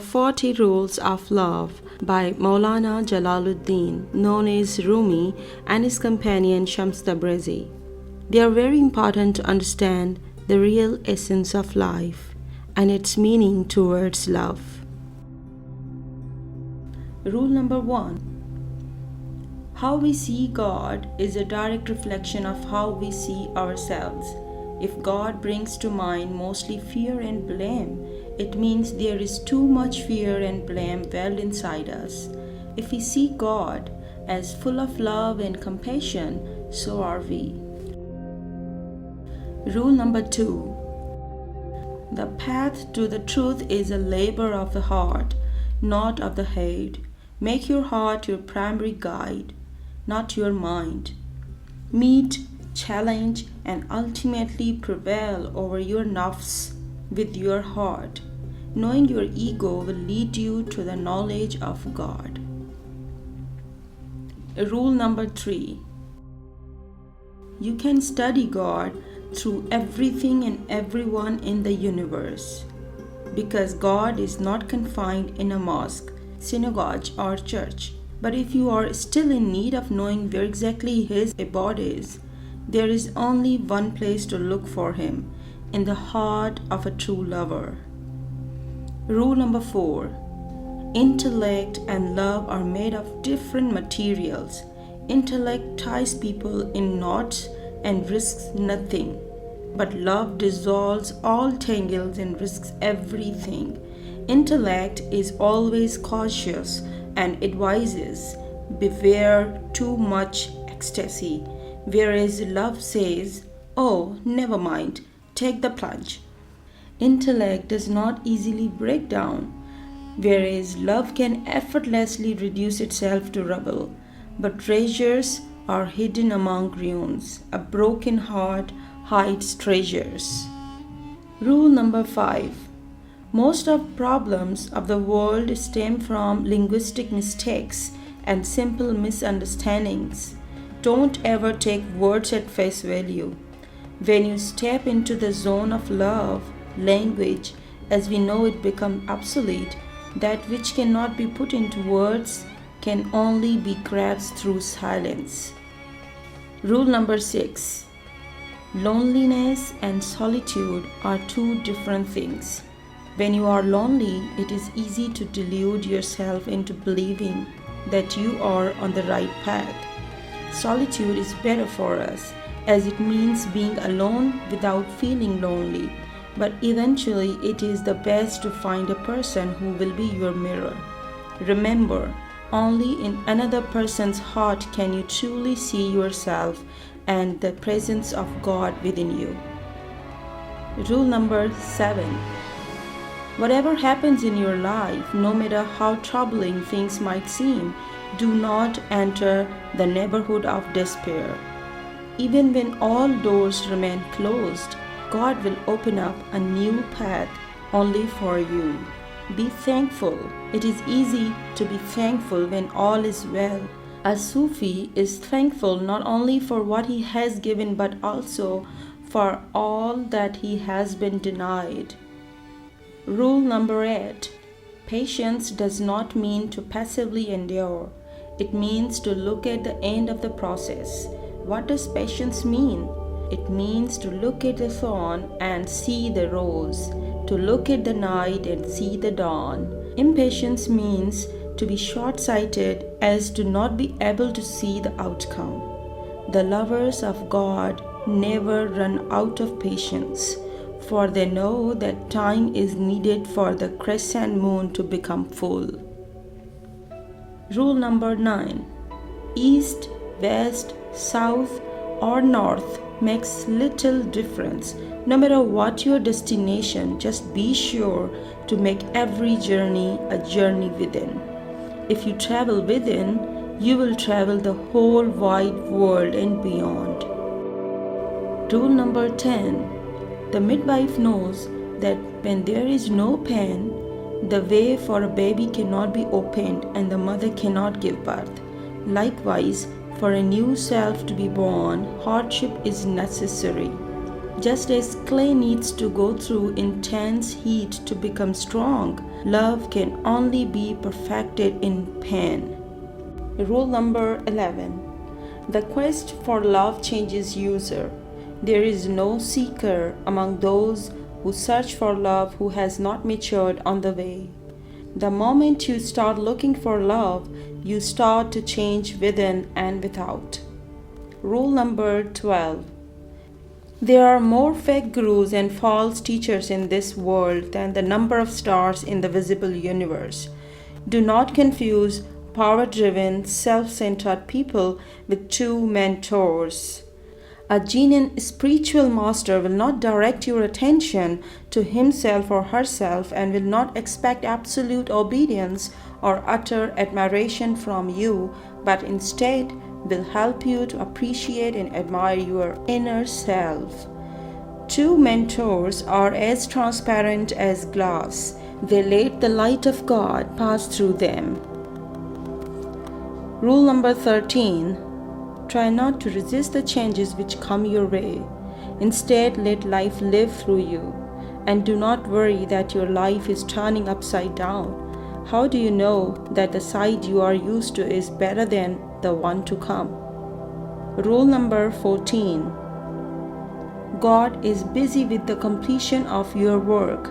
40 Rules of Love by Maulana Jalaluddin, known as Rumi, and his companion Shams Tabrizi. They are very important to understand the real essence of life and its meaning towards love. Rule number 1. How we see God is a direct reflection of how we see ourselves. If God brings to mind mostly fear and blame, it means there is too much fear and blame well inside us. If we see God as full of love and compassion, so are we. Rule number 2. The path to the truth is a labor of the heart, not of the head. Make your heart your primary guide, not your mind. Meet, challenge, and ultimately prevail over your nafs with your heart. Knowing your ego will lead you to the knowledge of God. Rule number 3. You can study God through everything and everyone in the universe, because God is not confined in a mosque, synagogue, or church. But if you are still in need of knowing where exactly His abode is, there is only one place to look for Him: in the heart of a true lover. Rule number 4. Intellect and love are made of different materials. Intellect ties people in knots and risks nothing, but love dissolves all tangles and risks everything. Intellect is always cautious and advises, beware too much ecstasy, whereas love says, oh, never mind, take the plunge. Intellect does not easily break down, whereas love can effortlessly reduce itself to rubble. But treasures are hidden among ruins. A broken heart hides treasures. Rule number 5. Most of problems of the world stem from linguistic mistakes and simple misunderstandings. Don't ever take words at face value. When you step into the zone of love, language, as we know it, becomes obsolete. That which cannot be put into words can only be grasped through silence. Rule number 6. Loneliness and solitude are two different things. When you are lonely, it is easy to delude yourself into believing that you are on the right path. Solitude is better for us, as it means being alone without feeling lonely. But eventually, it is the best to find a person who will be your mirror. Remember, only in another person's heart can you truly see yourself and the presence of God within you. Rule number 7. Whatever happens in your life, no matter how troubling things might seem, do not enter the neighborhood of despair. Even when all doors remain closed, God will open up a new path only for you. Be thankful. It is easy to be thankful when all is well. A Sufi is thankful not only for what he has given but also for all that he has been denied. Rule number 8. Patience does not mean to passively endure. It means to look at the end of the process. What does patience mean? It means to look at the thorn and see the rose, to look at the night and see the dawn. Impatience means to be short-sighted as to not be able to see the outcome. The lovers of God never run out of patience, for they know that time is needed for the crescent moon to become full. Rule number 9. East, west, south, or north makes little difference. No matter what your destination, just be sure to make every journey a journey within. If you travel within, you will travel the whole wide world and beyond. Rule number 10. The midwife knows that when there is no pain, the way for a baby cannot be opened and the mother cannot give birth. Likewise, for a new self to be born, hardship is necessary. Just as clay needs to go through intense heat to become strong, Love can only be perfected in pain. Rule number 11. The quest for love changes user. There is no seeker among those who search for love who has not matured on the way. The moment you start looking for love, you start to change within and without. Rule number 12. There are more fake gurus and false teachers in this world than the number of stars in the visible universe. Do not confuse power-driven, self-centered people with true mentors. A genuine spiritual master will not direct your attention to himself or herself and will not expect absolute obedience or utter admiration from you, but instead will help you to appreciate and admire your inner self. True mentors are as transparent as glass. They let the light of God pass through them. Rule number 13. Try not to resist the changes which come your way. Instead, let life live through you. And do not worry that your life is turning upside down. How do you know that the side you are used to is better than the one to come? Rule number 14. God is busy with the completion of your work,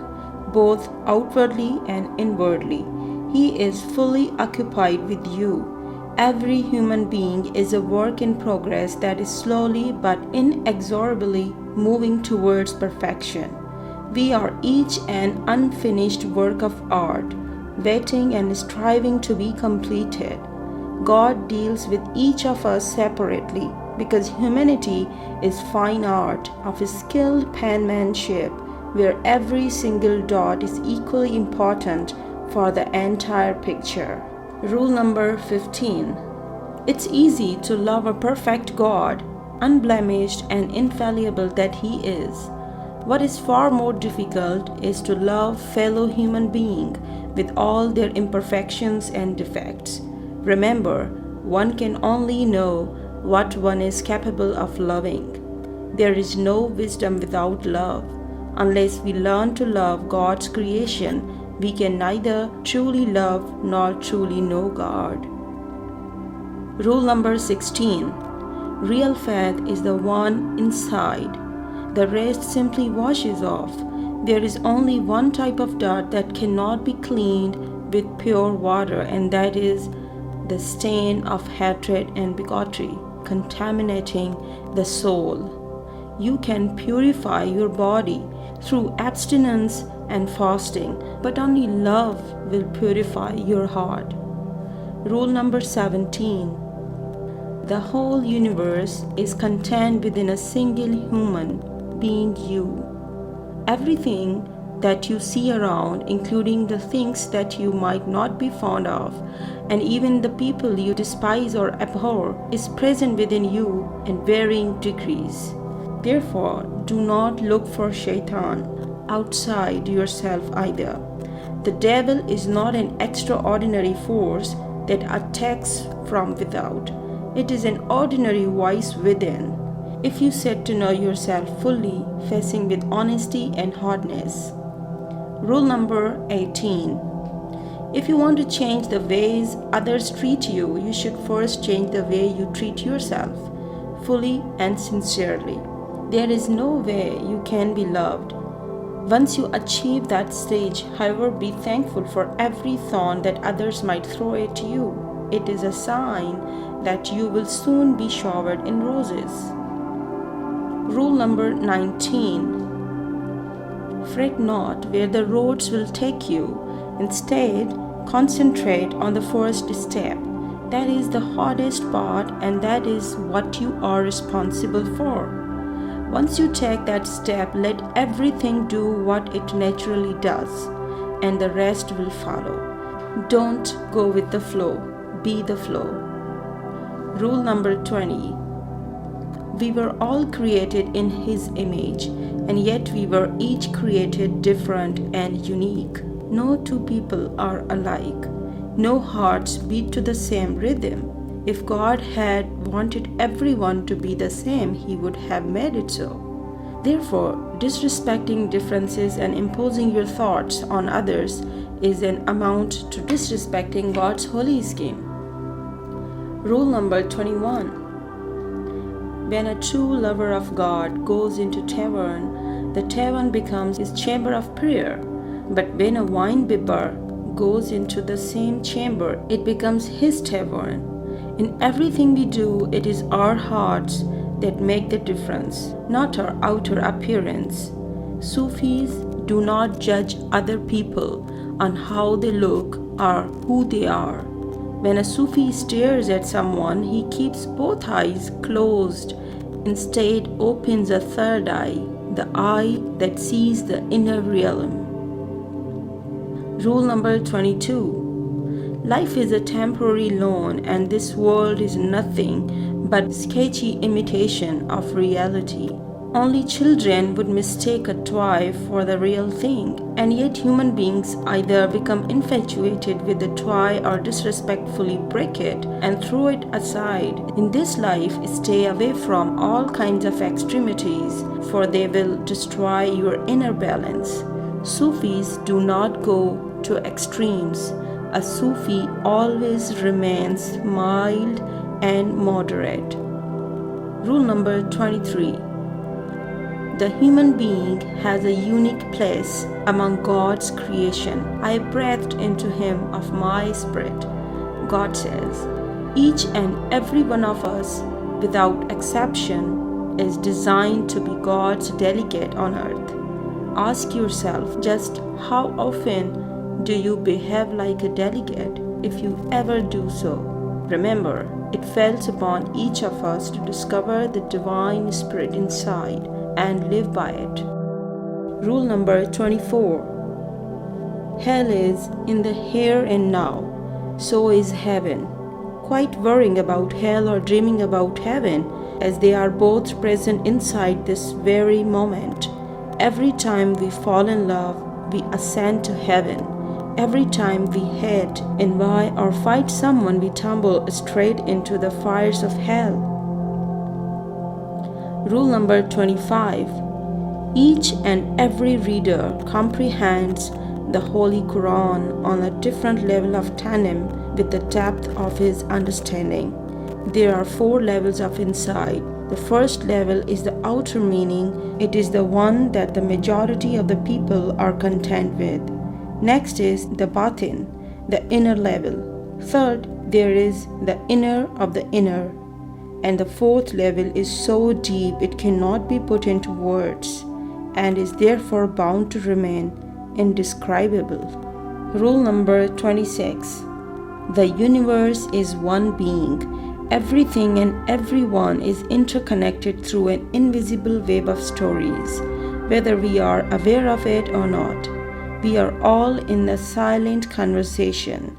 both outwardly and inwardly. He is fully occupied with you. Every human being is a work in progress that is slowly but inexorably moving towards perfection. We are each an unfinished work of art, waiting and striving to be completed. God deals with each of us separately because humanity is fine art of skilled penmanship, where every single dot is equally important for the entire picture. Rule number 15. It's easy to love a perfect God, unblemished and infallible that He is. What is far more difficult is to love fellow human beings with all their imperfections and defects. Remember, one can only know what one is capable of loving. There is no wisdom without love. Unless we learn to love God's creation, we can neither truly love nor truly know God. Rule number 16. Real faith is the one inside. The rest simply washes off. There is only one type of dirt that cannot be cleaned with pure water, and that is the stain of hatred and bigotry, contaminating the soul. You can purify your body through abstinence and fasting, but only love will purify your heart. Rule number 17. The whole universe is contained within a single human being, you. Everything that you see around, including the things that you might not be fond of, and even the people you despise or abhor, is present within you in varying degrees. Therefore, do not look for Shaitan outside yourself either. The devil is not an extraordinary force that attacks from without. It is an ordinary voice within. If you set to know yourself fully, facing with honesty and hardness. Rule number 18. If you want to change the ways others treat you, you should first change the way you treat yourself, fully and sincerely. There is no way you can be loved. Once you achieve that stage, however, be thankful for every thorn that others might throw at you. It is a sign that you will soon be showered in roses. Rule number 19. Fret not where the roads will take you. Instead, concentrate on the first step. That is the hardest part, and that is what you are responsible for. Once you take that step, let everything do what it naturally does, and the rest will follow. Don't go with the flow, be the flow. Rule number 20. We were all created in His image, and yet we were each created different and unique. No two people are alike. No hearts beat to the same rhythm. If God had wanted everyone to be the same, He would have made it so. Therefore, disrespecting differences and imposing your thoughts on others is an amount to disrespecting God's holy scheme. Rule number 21. When a true lover of God goes into tavern, the tavern becomes his chamber of prayer. But when a wine bibber goes into the same chamber, it becomes his tavern. In everything we do, it is our hearts that make the difference, not our outer appearance. Sufis do not judge other people on how they look or who they are. When a Sufi stares at someone, he keeps both eyes closed, instead opens a third eye, the eye that sees the inner realm. Rule number 22. Life is a temporary loan, and this world is nothing but sketchy imitation of reality. Only children would mistake a toy for the real thing, and yet human beings either become infatuated with the toy or disrespectfully break it and throw it aside. In this life, stay away from all kinds of extremities, for they will destroy your inner balance. Sufis do not go to extremes. A Sufi always remains mild and moderate. Rule number 23. The human being has a unique place among God's creation. I breathed into him of my spirit. God says, each and every one of us, without exception, is designed to be God's delegate on earth. Ask yourself, just how often do you behave like a delegate? If you ever do so, remember, it falls upon each of us to discover the divine spirit inside and live by it. Rule number 24. Hell is in the here and now, so is heaven. Quit worrying about hell or dreaming about heaven, as they are both present inside this very moment. Every time we fall in love, we ascend to heaven. Every time we hate, envy, or fight someone, we tumble straight into the fires of hell. Rule number 25. Each and every reader comprehends the Holy Quran on a different level of tanim with the depth of his understanding. There are 4 levels of insight. The first level is the outer meaning. It is the one that the majority of the people are content with. Next is the batin, the inner level. Third, there is the inner of the inner. And the fourth level is so deep it cannot be put into words and is therefore bound to remain indescribable. Rule number 26. The universe is one being. Everything and everyone is interconnected through an invisible web of stories, whether we are aware of it or not. We are all in a silent conversation.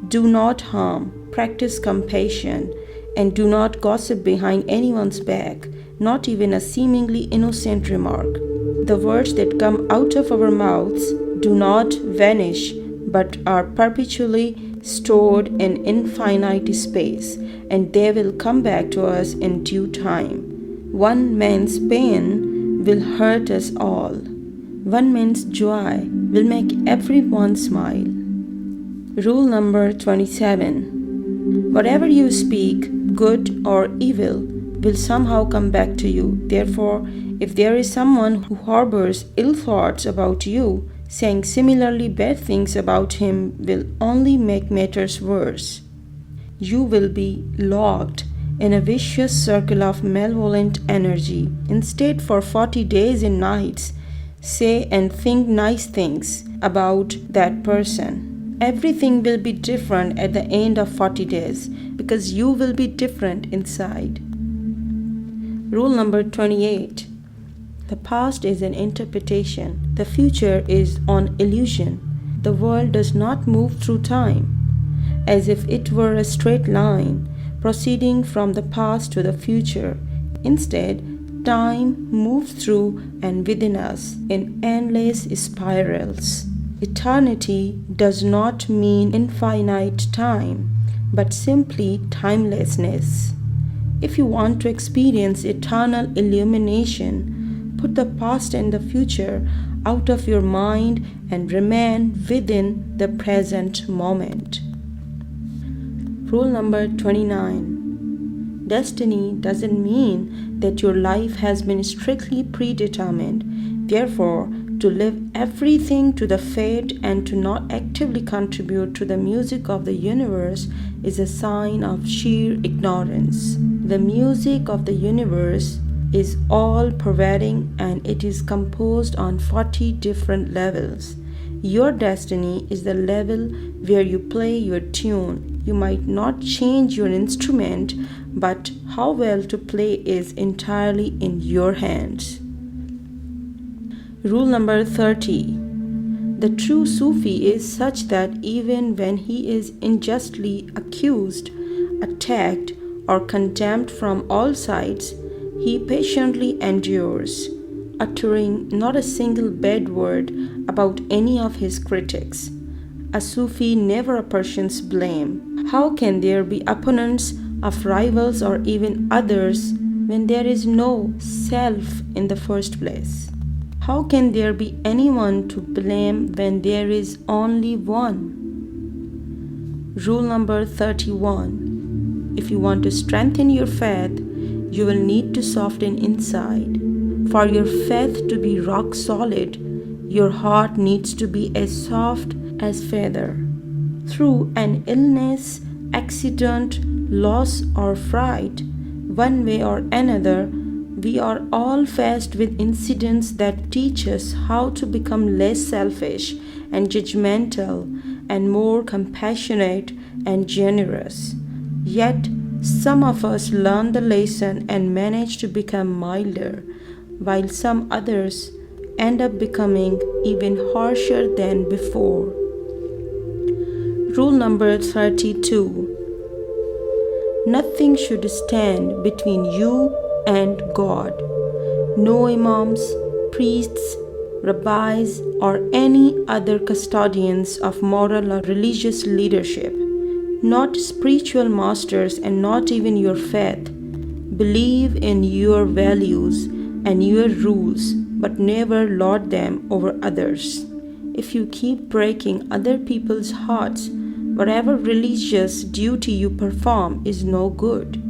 Do not harm, practice compassion, and do not gossip behind anyone's back, not even a seemingly innocent remark. The words that come out of our mouths do not vanish, but are perpetually stored in infinite space, and they will come back to us in due time. One man's pain will hurt us all. One man's joy will make everyone smile. Rule number 27. Whatever you speak, good or evil, will somehow come back to you. Therefore, if there is someone who harbors ill thoughts about you, saying similarly bad things about him will only make matters worse. You will be locked in a vicious circle of malevolent energy. Instead, for 40 days and nights, say and think nice things about that person. Everything will be different at the end of 40 days because you will be different inside. Rule number 28. The past is an interpretation. The future is an illusion. The world does not move through time as if it were a straight line proceeding from the past to the future. Instead, time moves through and within us in endless spirals. Eternity does not mean infinite time, but simply timelessness. If you want to experience eternal illumination, put the past and the future out of your mind and remain within the present moment. Rule number 29. Destiny doesn't mean that your life has been strictly predetermined. Therefore, to leave everything to the fate and to not actively contribute to the music of the universe is a sign of sheer ignorance. The music of the universe is all-pervading and it is composed on 40 different levels. Your destiny is the level where you play your tune. You might not change your instrument, but how well to play is entirely in your hands. Rule number 30. The true Sufi is such that even when he is unjustly accused, attacked, or condemned from all sides, he patiently endures, uttering not a single bad word about any of his critics. A Sufi never apportions blame. How can there be opponents of rivals or even others when there is no self in the first place? How can there be anyone to blame when there is only one? Rule number 31. If you want to strengthen your faith, you will need to soften inside. For your faith to be rock solid, your heart needs to be as soft as feather. Through an illness, accident, loss, or fright, one way or another, we are all faced with incidents that teach us how to become less selfish and judgmental and more compassionate and generous. Yet, some of us learn the lesson and manage to become milder, while some others end up becoming even harsher than before. Rule number 32. Nothing should stand between you and God. No imams, priests, rabbis, or any other custodians of moral or religious leadership. Not spiritual masters and not even your faith. Believe in your values and your rules, but never lord them over others. If you keep breaking other people's hearts, whatever religious duty you perform is no good.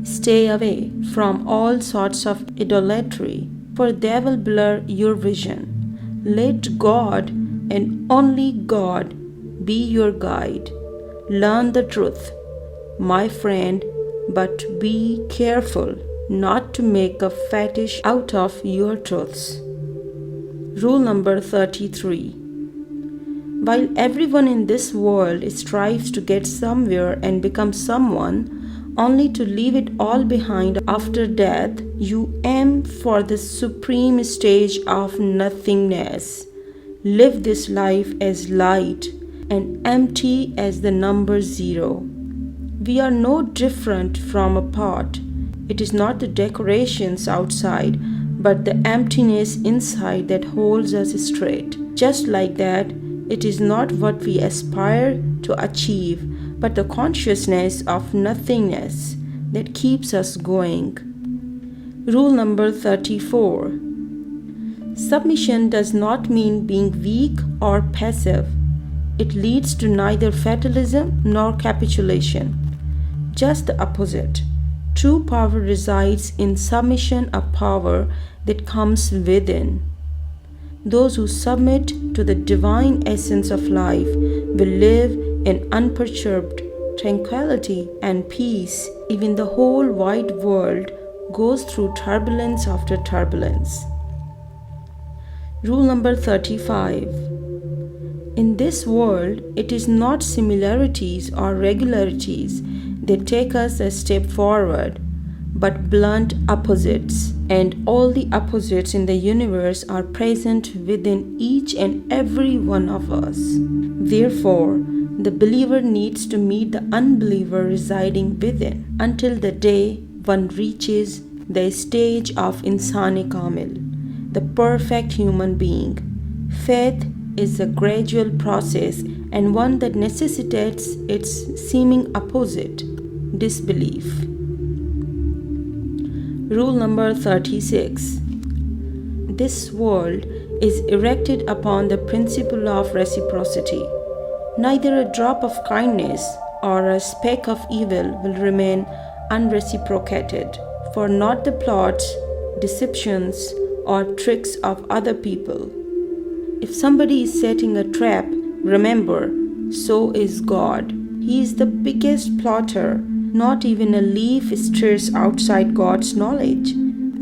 Stay away from all sorts of idolatry, for they will blur your vision. Let God and only God be your guide. Learn the truth, my friend, but be careful not to make a fetish out of your truths. Rule number 33. While everyone in this world strives to get somewhere and become someone, only to leave it all behind after death, you aim for the supreme stage of nothingness. Live this life as light and empty as the number 0. We are no different from a pot. It is not the decorations outside, but the emptiness inside that holds us straight. Just like that, it is not what we aspire to achieve, but the consciousness of nothingness that keeps us going. Rule number 34. Submission does not mean being weak or passive. It leads to neither fatalism nor capitulation. Just the opposite. True power resides in submission, a power that comes within. Those who submit to the divine essence of life will live in unperturbed tranquility and peace. Even the whole wide world goes through turbulence after turbulence. Rule number 35. In this world, it is not similarities or regularities that take us a step forward, but blunt opposites, and all the opposites in the universe are present within each and every one of us. Therefore, the believer needs to meet the unbeliever residing within until the day one reaches the stage of Insan-e-Kamil, the perfect human being. Faith is a gradual process and one that necessitates its seeming opposite, disbelief. Rule number 36. This world is erected upon the principle of reciprocity. Neither a drop of kindness or a speck of evil will remain unreciprocated, for not the plots, deceptions, or tricks of other people. If somebody is setting a trap, remember, so is God. He is the biggest plotter. Not even a leaf stirs outside God's knowledge.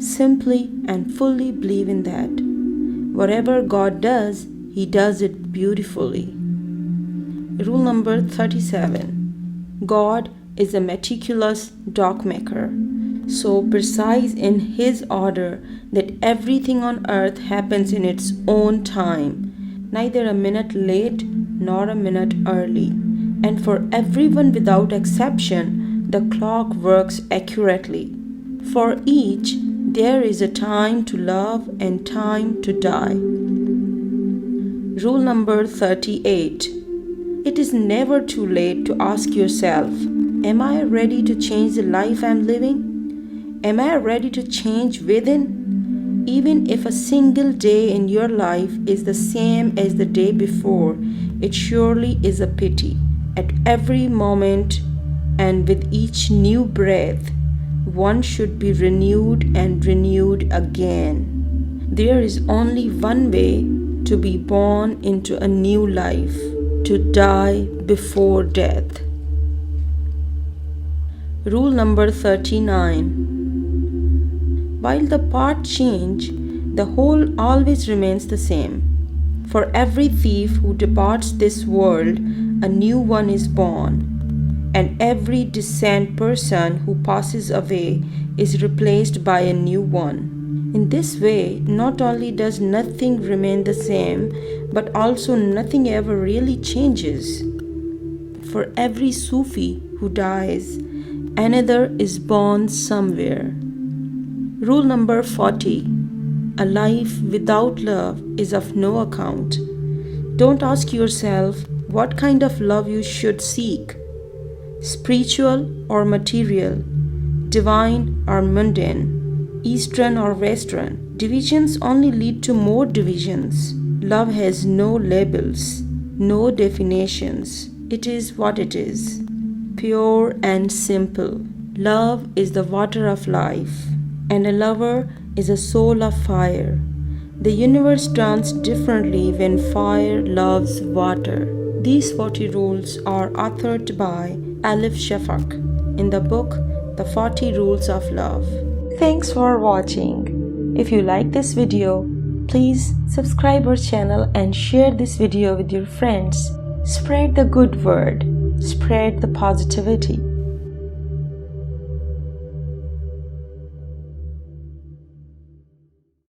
Simply and fully believe in that. Whatever God does, He does it beautifully. Rule number 37. God is a meticulous dogmaker, so precise in His order that everything on earth happens in its own time, neither a minute late nor a minute early. And for everyone without exception, the clock works accurately. For each, there is a time to love and time to die. Rule number 38. It is never too late to ask yourself, am I ready to change the life I'm living? Am I ready to change within? Even if a single day in your life is the same as the day before, it surely is a pity. At every moment and with each new breath, one should be renewed and renewed again. There is only one way to be born into a new life, to die before death. Rule number 39. While the parts change, the whole always remains the same. For every thief who departs this world, a new one is born, and every decent person who passes away is replaced by a new one. In this way, not only does nothing remain the same, but also nothing ever really changes. For every Sufi who dies, another is born somewhere. Rule number 40. A life without love is of no account. Don't ask yourself what kind of love you should seek. Spiritual or material, divine or mundane, Eastern or Western. Divisions only lead to more divisions. Love has no labels, no definitions. It is what it is, pure and simple. Love is the water of life, and a lover is a soul of fire. The universe turns differently when fire loves water. These 40 rules are authored by Elif Shafak in the book The 40 Rules of Love. Thanks for watching. If you like this video, please subscribe our channel and share this video with your friends. Spread the good word. Spread the positivity.